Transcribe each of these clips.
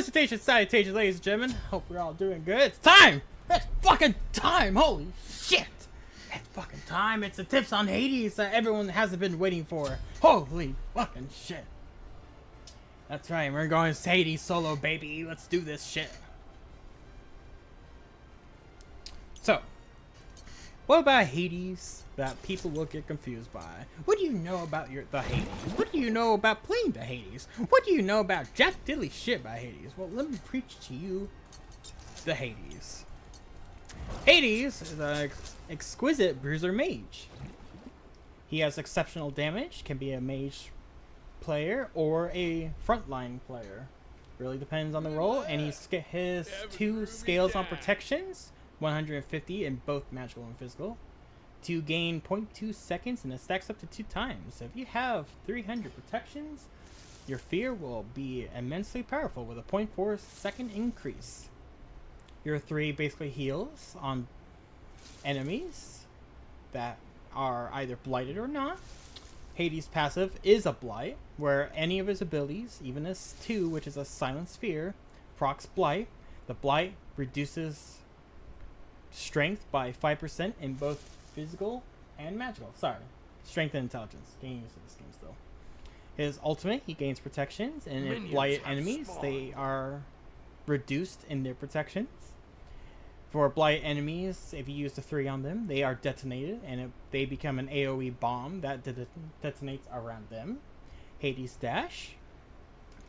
Felicitations, salutations, ladies and gentlemen. Hope we're all doing good. It's time! It's fucking time! Holy shit! It's fucking time. It's the tips on Hades that everyone hasn't been waiting for. Holy fucking shit. That's right, we're going Hades solo, baby. Let's do this shit. So, what about Hades that people will get confused by? What do you know about the Hades? What do you know about playing the Hades? What do you know about jack diddly shit about Hades? Well, let me preach to you the Hades. Hades is an exquisite bruiser mage. He has exceptional damage, can be a mage player or a frontline player. Really depends on the role, and his 2 scales on protections, 150 in both magical and physical, to gain 0.2 seconds, and it stacks up to 2 times. So if you have 300 protections, your fear will be immensely powerful with a 0.4 second increase. Your 3 basically heals on enemies that are either blighted or not. Hades' passive is a blight, where any of his abilities, even his 2, which is a silent sphere, procs blight. The blight reduces strength by 5% in both physical and magical. Sorry, strength and intelligence. Getting used to this game still. His ultimate, he gains protections, and if blighted enemies, they are reduced in their protections. For blighted enemies, if you use the 3 on them, they are detonated, and they become an AoE bomb that detonates around them. Hades dash.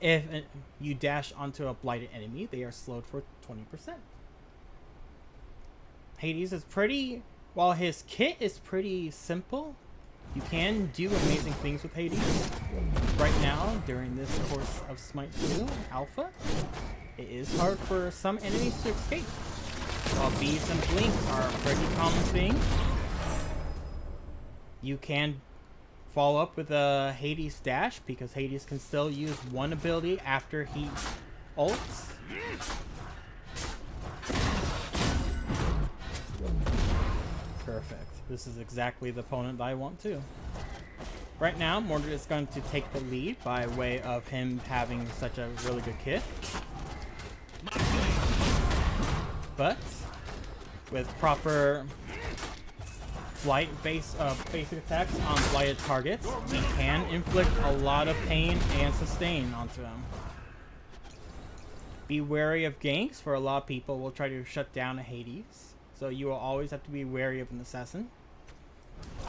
If you dash onto a blighted enemy, they are slowed for 20%. Hades is pretty... While his kit is pretty simple, you can do amazing things with Hades. Right now, during this course of Smite 2 Alpha, it is hard for some enemies to escape. While beads and blinks are a pretty common thing, you can follow up with a Hades dash, because Hades can still use one ability after he ults. Perfect. This is exactly the opponent that I want too. Right now, Mordred is going to take the lead by way of him having such a really good kit. But with proper basic attacks on blighted targets, we can inflict a lot of pain and sustain onto them. Be wary of ganks, for a lot of people will try to shut down a Hades. So you will always have to be wary of an assassin.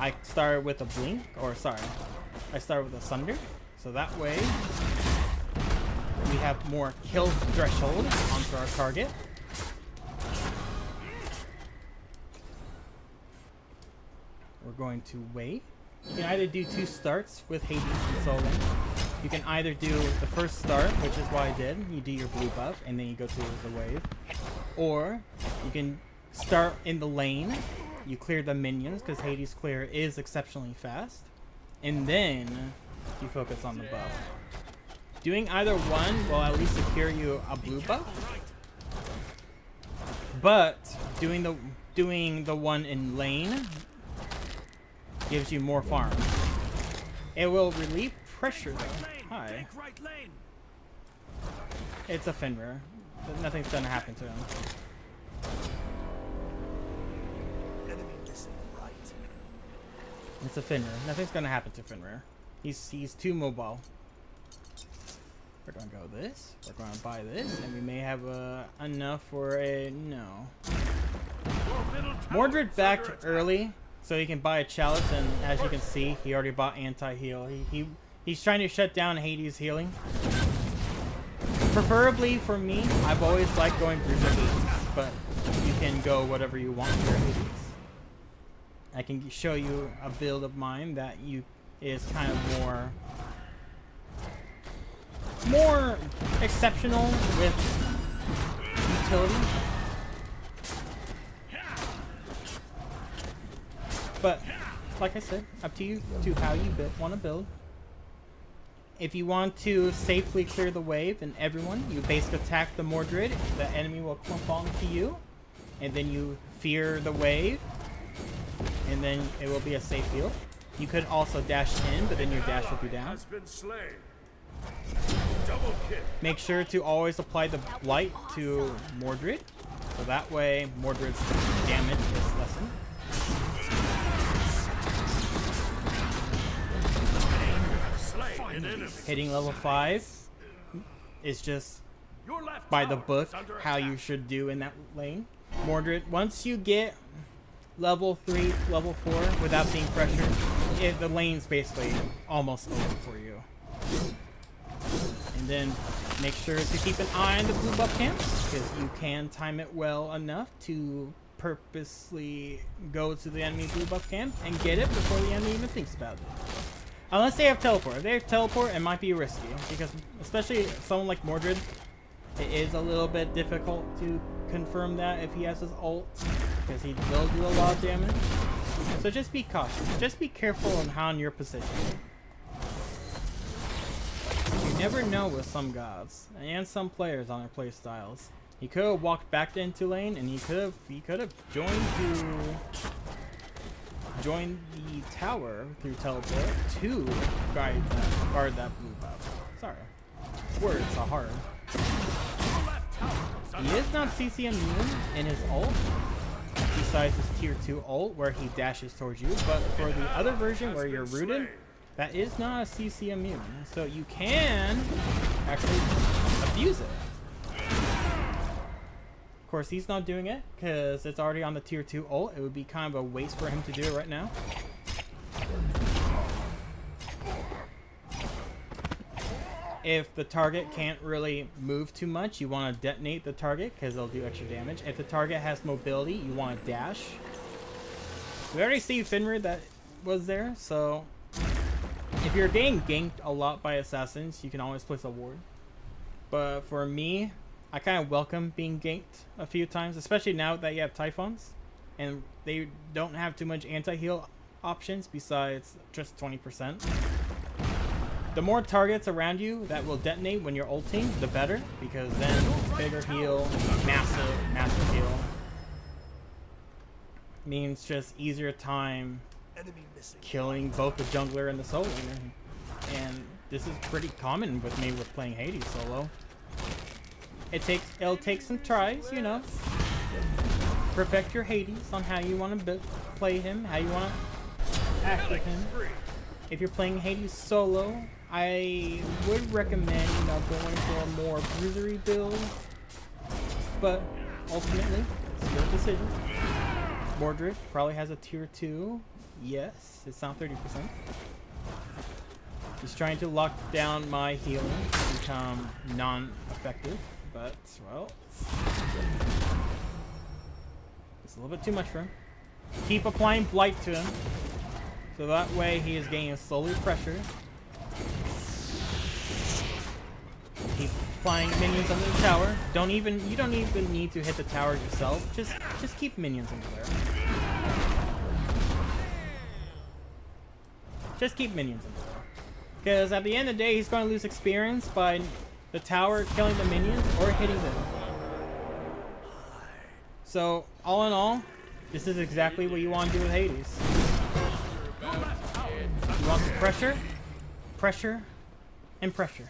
I started with a blink, I started with a sunder. So that way, we have more kill threshold onto our target. We're going to wait. You can either do 2 starts with Hades and solo. You can either do the first start, which is what I did. You do your blue buff, and then you go to the wave. Or you can start in the lane. You clear the minions, because Hades clear is exceptionally fast. And then you focus on the buff. Doing either one will at least secure you a blue buff. But doing the one in lane gives you more farm. It will relieve pressure though. Hi. It's a Fenrir. Nothing's gonna happen to him. It's a Fenrir. Nothing's gonna happen to Fenrir. He's too mobile. We're gonna go this. We're gonna buy this, and we may have enough for a no. Mordred backed early, so he can buy a chalice, and as you can see, he already bought anti-heal. He's trying to shut down Hades' healing. Preferably for me, I've always liked going through the Hades, but you can go whatever you want for Hades. I can show you a build of mine that is kind of more exceptional with utility. But like I said, up to you to how you want to build. If you want to safely clear the wave and everyone, you basically attack the Mordred. The enemy will clump onto you, and then you fear the wave, and then it will be a safe heal. You could also dash in, but then your dash will be down. make sure to always apply the blight to Mordred, so that way Mordred's damage is lessened. Hitting level 5 is just by the book how you should do in that lane. Mordred, once you get level 3, level 4 without being pressured, the lane's basically almost over for you. And then make sure to keep an eye on the blue buff camp, because you can time it well enough to purposely go to the enemy blue buff camp and get it before the enemy even thinks about it. Unless they have teleport. If they have teleport, it might be risky, because especially someone like Mordred, it is a little bit difficult to confirm that if he has his ult, because he will do a lot of damage. So just be cautious. Just be careful on how in your position. You never know with some gods and some players on their play styles. He could have walked back into lane, and he could have joined the tower through teleport to guard that blue buff. Sorry, words are hard. He is not CC immune in his ult, besides his tier 2 ult where he dashes towards you, but for the other version where you're rooted, that is not a CC immune, so you can actually abuse it. Of course, he's not doing it because it's already on the tier 2 ult. It would be kind of a waste for him to do it right now. If the target can't really move too much, you want to detonate the target because it'll do extra damage. If the target has mobility, you want to dash. We already see Finrid that was there, so if you're getting ganked a lot by assassins, you can always place a ward. But for me, I kind of welcome being ganked a few times, especially now that you have Typhons and they don't have too much anti-heal options besides just 20%. The more targets around you that will detonate when you're ulting, the better, because then bigger heal, massive heal means just easier time killing both the jungler and the solo laner. And this is pretty common with me with playing Hades solo. It'll take some tries, you know. Perfect your Hades on how you want to play him, how you want to act with him. If you're playing Hades solo, I would recommend, you know, going for a more bruisery build, but ultimately, it's your decision. Mordred probably has a tier 2. Yes, it's not 30%. He's trying to lock down my healing to become non-effective, but, well, it's a little bit too much for him. Keep applying Blight to him, so that way he is gaining slowly pressure. Keep applying minions under the tower. You don't even need to hit the tower yourself. Just keep minions under there. Just keep minions under there. Because at the end of the day, he's going to lose experience by the tower killing the minions or hitting them. So, all in all, this is exactly what you want to do with Hades. You want some pressure, pressure, and pressure.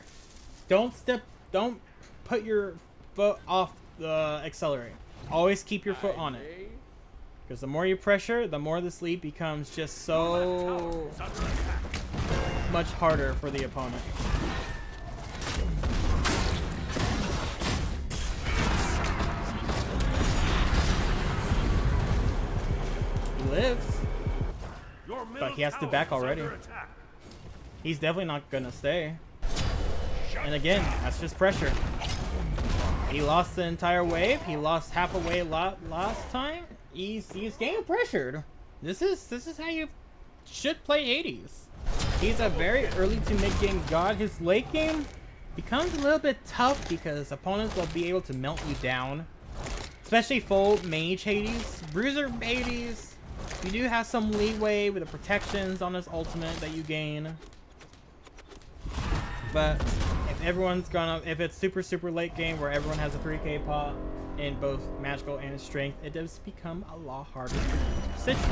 Don't put your foot off the accelerator. Always keep your foot on it. Because the more you pressure, the more this lead becomes just so much harder for the opponent. He lives, but he has to back already. He's definitely not gonna stay. And again, that's just pressure. He lost the entire wave. He lost half a wave last time. He's getting pressured. This is how you should play Hades. He's a very early to mid game god. His late game becomes a little bit tough because opponents will be able to melt you down. Especially full mage Hades. Bruiser Hades, you do have some leeway with the protections on his ultimate that you gain. But if it's super late game where everyone has a 3k pot in both magical and strength, it does become a lot harder to situation.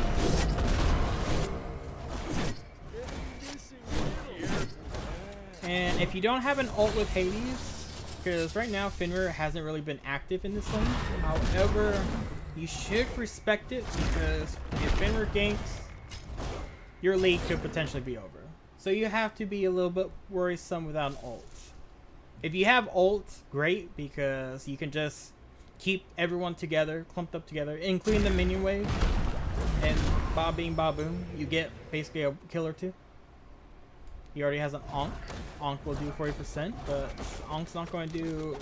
And if you don't have an ult with Hades, because right now Fenrir hasn't really been active in this lane. However, you should respect it because if Fenrir ganks, your lead could potentially be over. So you have to be a little bit worrisome without an ult. If you have ult, great, because you can just keep everyone together, clumped up together, including the minion wave. And bob bing bob boom, you get basically a kill or two. He already has an Onk. Onk will do 40%, but Onk's not going to do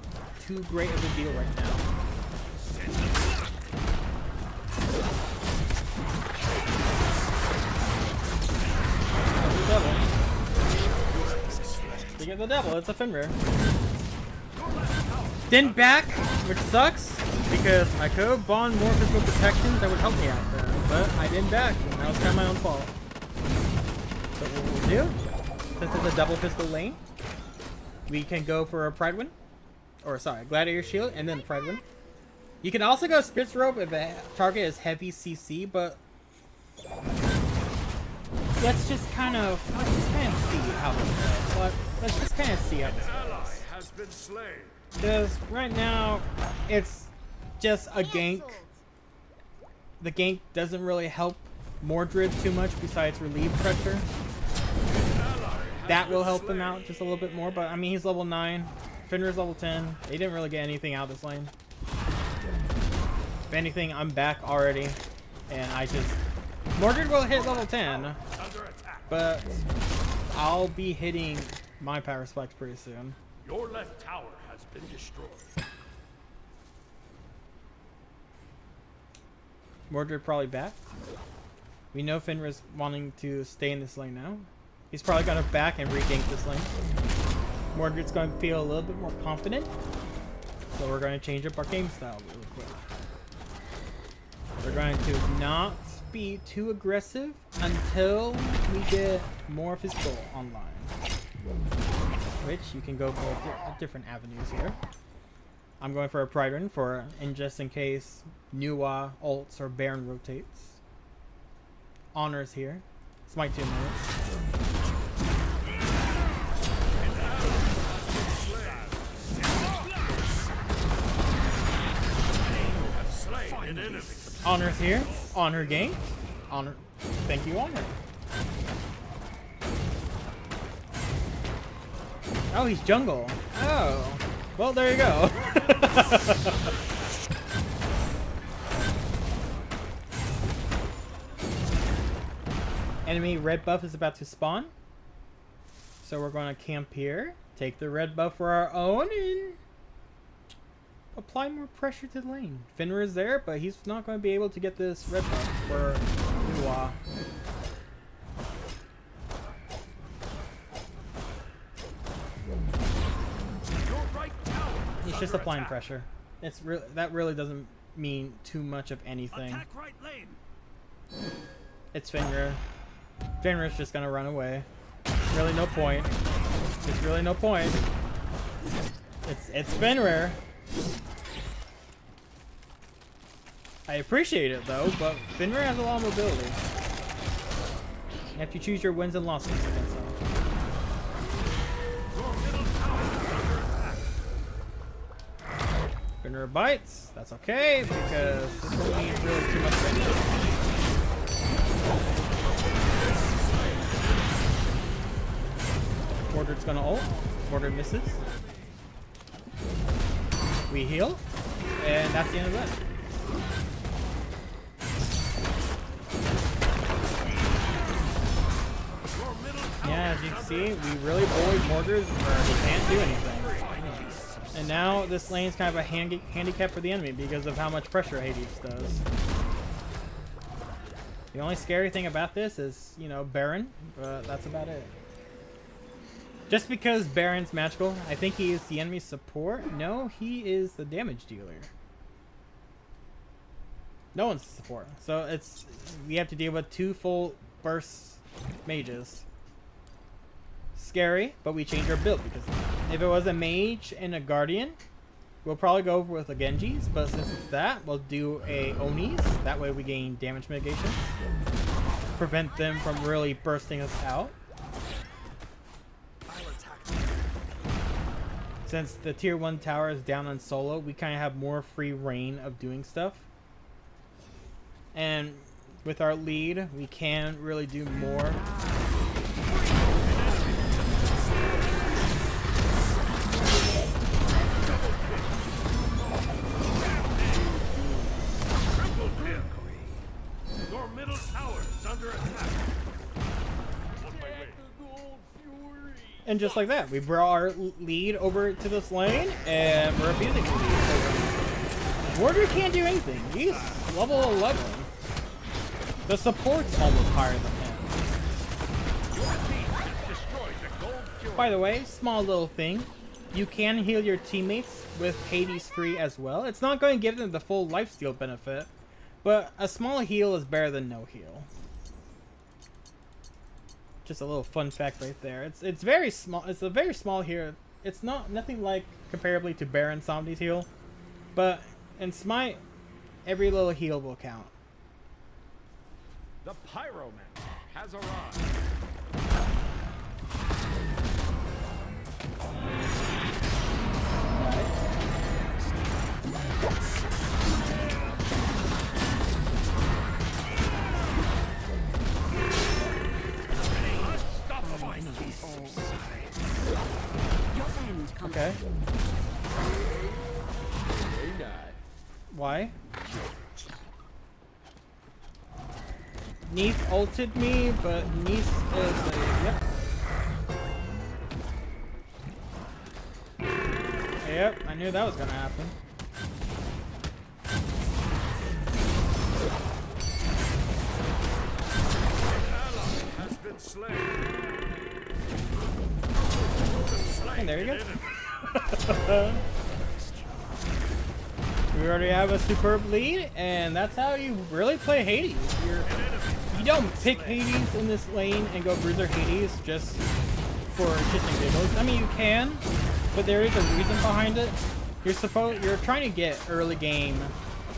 too great of a deal right now. The devil. They get the devil, it's a Fenrir. Didn't back, which sucks, because I could have bond more physical protections that would help me out there, but I didn't back, and that was kind of my own fault. So what we'll do, since it's a double pistol lane, we can go for a Pride Win. Or sorry, Gladiator Shield, and then the Pride Win. You can also go Spitz Rope if the target is heavy CC, but let's just kind of see how this goes. Let's just kind of see how this goes. Because right now, it's just a gank. The gank doesn't really help Mordred too much besides relieve pressure. That will help him out just a little bit more, but I mean, he's level 9. Fenrir's level 10. They didn't really get anything out of this lane. If anything, I'm back already, and I just... Mordred will hit level 10, but I'll be hitting my Power Spikes pretty soon. Your left tower has been destroyed. Mordred probably back. We know Fenrir's wanting to stay in this lane now. He's probably going to back and re-gank this lane. Mordred's going to feel a little bit more confident. So we're going to change up our game style really quick. We're going to not be too aggressive until we get more of his goal online. Which you can go for different avenues here. I'm going for a Pride Run for, and just in case Nuwa ults or Baron rotates. Honors here. Smite 2 minutes. Honors here. Honor game. Honor. Thank you, Honor. Oh, he's jungle. Oh. Well, there you go. Enemy red buff is about to spawn. So we're going to camp here. Take the red buff for our own and apply more pressure to the lane. Fenrir is there, but he's not going to be able to get this red buff for Nuwa. He's just applying pressure. It's that really doesn't mean too much of anything. It's Fenrir. Fenrir's just gonna run away. Really no point. There's really no point. It's Fenrir. I appreciate it though, but Fenrir has a lot of mobility. You have to choose your wins and losses against him. Fenrir bites. That's okay because this won't need really too much damage. Mordred's gonna ult. Mordred misses. We heal, and that's the end of that. Yeah, as you can see, we really bullied Mordred where he can't do anything. And now this lane is kind of a handicap for the enemy because of how much pressure Hades does. The only scary thing about this is, you know, Baron, but that's about it. Just because Baron's magical, I think he is the enemy support. No, he is the damage dealer. No one's the support. So we have to deal with 2 full burst mages. Scary, but we change our build because if it was a mage and a guardian, we'll probably go with a Genji's, but since it's that, we'll do a Oni's. That way we gain damage mitigation. Prevent them from really bursting us out. Since the tier 1 tower is down on solo, we kind of have more free reign of doing stuff. And with our lead, we can really do more. Your middle tower is under attack. And just like that, we brought our lead over to this lane, and we're abusing the lead. Warder can't do anything. He's level 11. The support's almost higher than him. By the way, small little thing. You can heal your teammates with Hades free as well. It's not going to give them the full lifesteal benefit, but a small heal is better than no heal. Just a little fun fact right there. It's very small. It's a very small here. It's nothing like comparably to Baron Somni's heal, but in Smite, every little heal will count. The Pyroman has arrived. Okay. Why? Neith ulted me, but Neith is a... Yep, I knew that was gonna happen. Has been slain. And there you go. We already have a superb lead, and that's how you really play Hades. You don't pick Hades in this lane and go Bruiser Hades just for shits and giggles. I mean, you can, but there is a reason behind it. You're trying to get early game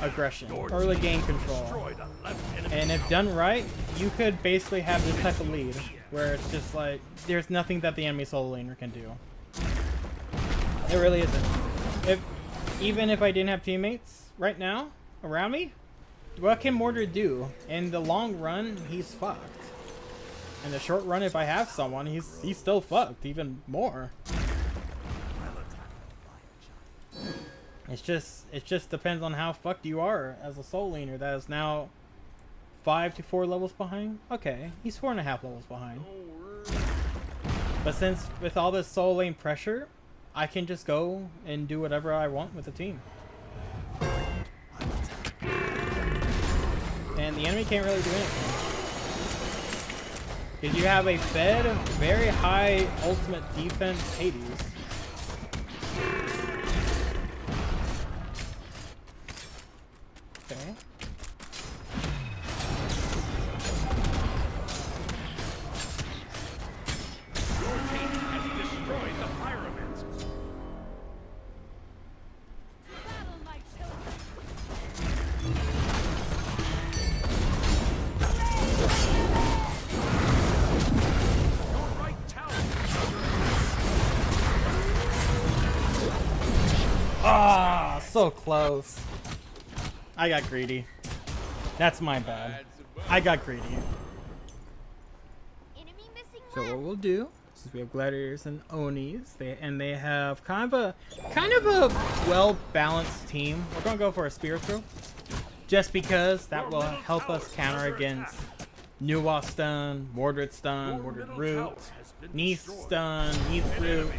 aggression, early game control, and if done right, you could basically have this type of lead where it's just like there's nothing that the enemy solo laner can do. It really isn't. Even if I didn't have teammates right now around me, what can Mordred do? In the long run, he's fucked. In the short run, if I have someone, he's still fucked even more. It just depends on how fucked you are as a soul laner that is now 5 to 4 levels behind. Okay, he's 4.5 levels behind. But since with all this soul lane pressure, I can just go and do whatever I want with the team. And the enemy can't really do anything. Because you have a fed, very high ultimate defense Hades. Okay. Ah, so close. I got greedy. That's my bad. I got greedy. So what we'll do, since we have gladiators and Onis, they have kind of a well-balanced team. We're gonna go for a spear throw, just because that will help us counter against Nuwa stun, Mordred stun, Mordred root, Neith stun, Neith root,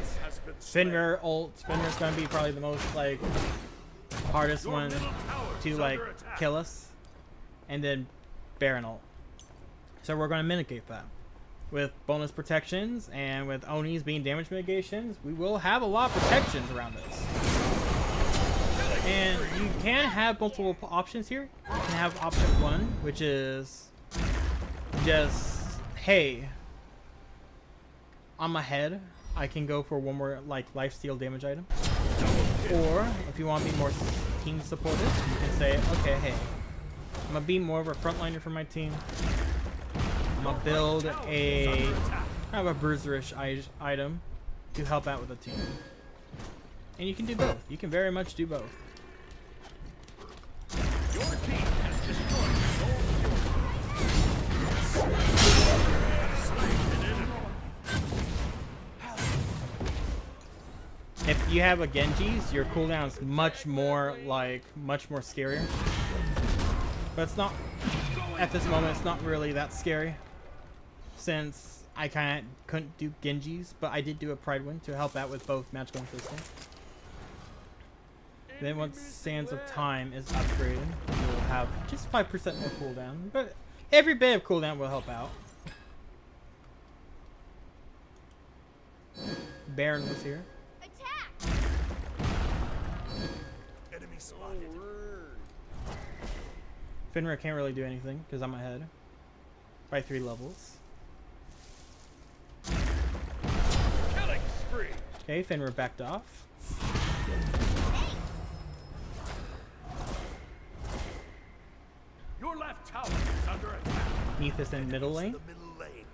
Fenrir ult. Fenrir's gonna be probably the most like hardest one to like kill us, and then Baron ult. So we're gonna mitigate that with bonus protections, and with Onis being damage mitigations, we will have a lot of protections around us. And you can have multiple options here. You can have option 1, which is just, hey, I'm ahead, I can go for one more like lifesteal damage item. Or if you want to be more team supportive, you can say, okay, hey, I'm gonna be more of a frontliner for my team. I'm gonna build a kind of a bruiserish item to help out with the team. And you can do both. You can very much do both. Your team has destroyed the gold fury. Slain an enemy. If you have a Genji's, your cooldown is much more scarier. But it's not, at this moment, it's not really that scary. Since I couldn't do Genji's, but I did do a Pride Wind to help out with both magical and physical. Then once Sands of Time is upgraded, you'll have just 5% more cooldown. But every bit of cooldown will help out. Baron was here. Enemy spotted. Finra can't really do anything because I'm ahead by 3 levels. Killing spree. Okay, Finra backed off. Your left tower is under attack. Neath is in middle lane. The middle lane.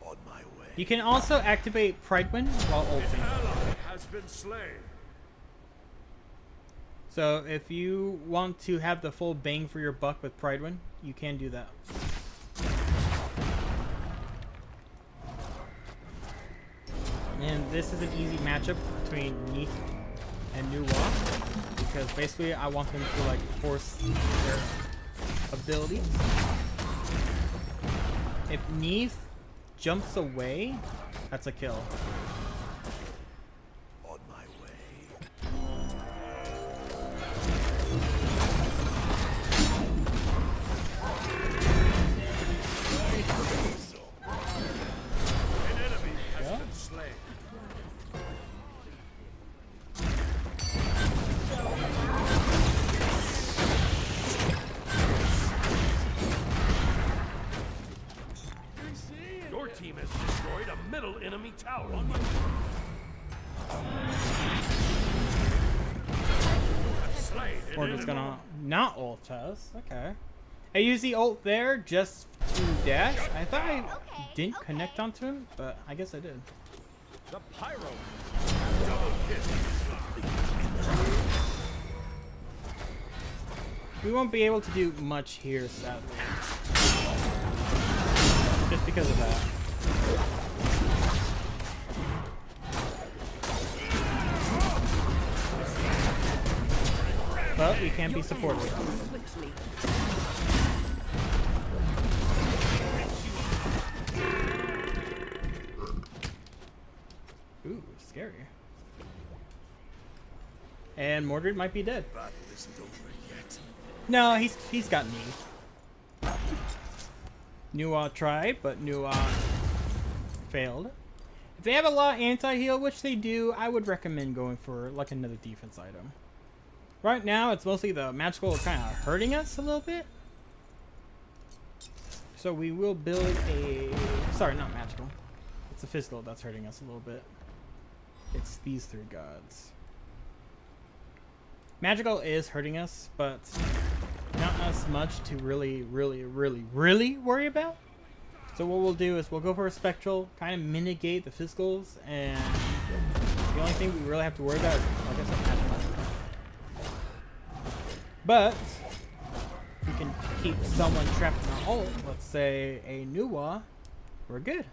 On my way. You can also activate Pride Wind while ulting. Ally has been slain. So if you want to have the full bang for your buck with Pride Wind, you can do that. And this is an easy matchup between Neath and Nuwa, because basically I want them to like force their abilities. If Neath jumps away, that's a kill. On my way. An enemy has been slain. Your team has destroyed a middle enemy tower. Slain an Morgan's enemy. gonna not ult us. Okay. I use the ult there just to dash. I thought I didn't connect onto him, but I guess I did. The pyro. Double hit. We won't be able to do much here, sadly. Just because of that. But we can be supportive. Ooh, scary. And Mordred might be dead. Battle isn't over yet. No, he's got knee. Nuwa tried, but Nuwa failed. If they have a lot of anti-heal, which they do, I would recommend going for like another defense item. Right now, it's mostly the magical kind of hurting us a little bit. So we will build a... Sorry, not magical. It's the physical that's hurting us a little bit. It's these 3 gods. Magical is hurting us, but not as much to really worry about. So what we'll do is we'll go for a spectral, kind of mitigate the physicals, and the only thing we really have to worry about is, like I said, magical. But if we can keep someone trapped in the ult, let's say a Nuwa, we're good.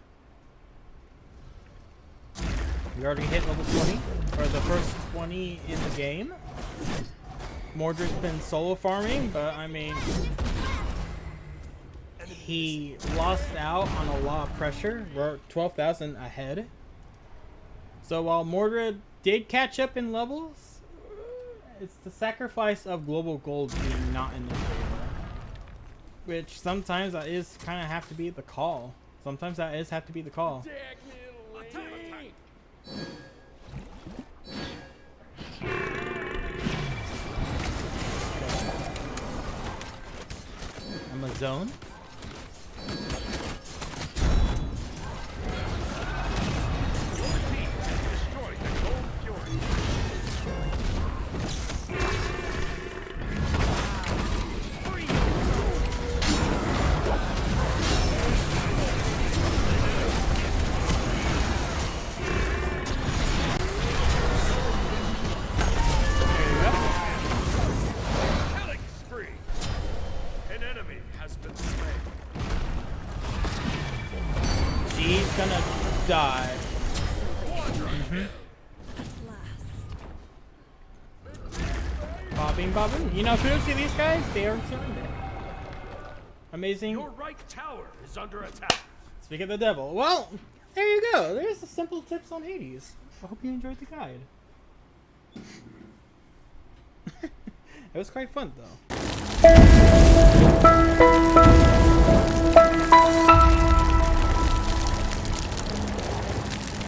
We already hit level 20, or the first 20 in the game. Mordred's been solo farming, but I mean, he lost out on a lot of pressure. We're 12,000 ahead. So while Mordred did catch up in levels, it's the sacrifice of global gold being not in their favor. Which sometimes that is kind of have to be the call. Sometimes that is have to be the call. I'm a zone. Destroyed the gold fury. die. Bobbing, bobbing. You know, kudos to these guys. They are surrender. Amazing. Your right tower is under attack. Speak of the devil. Well, there you go. There's the simple tips on Hades. I hope you enjoyed the guide. It was quite fun, though.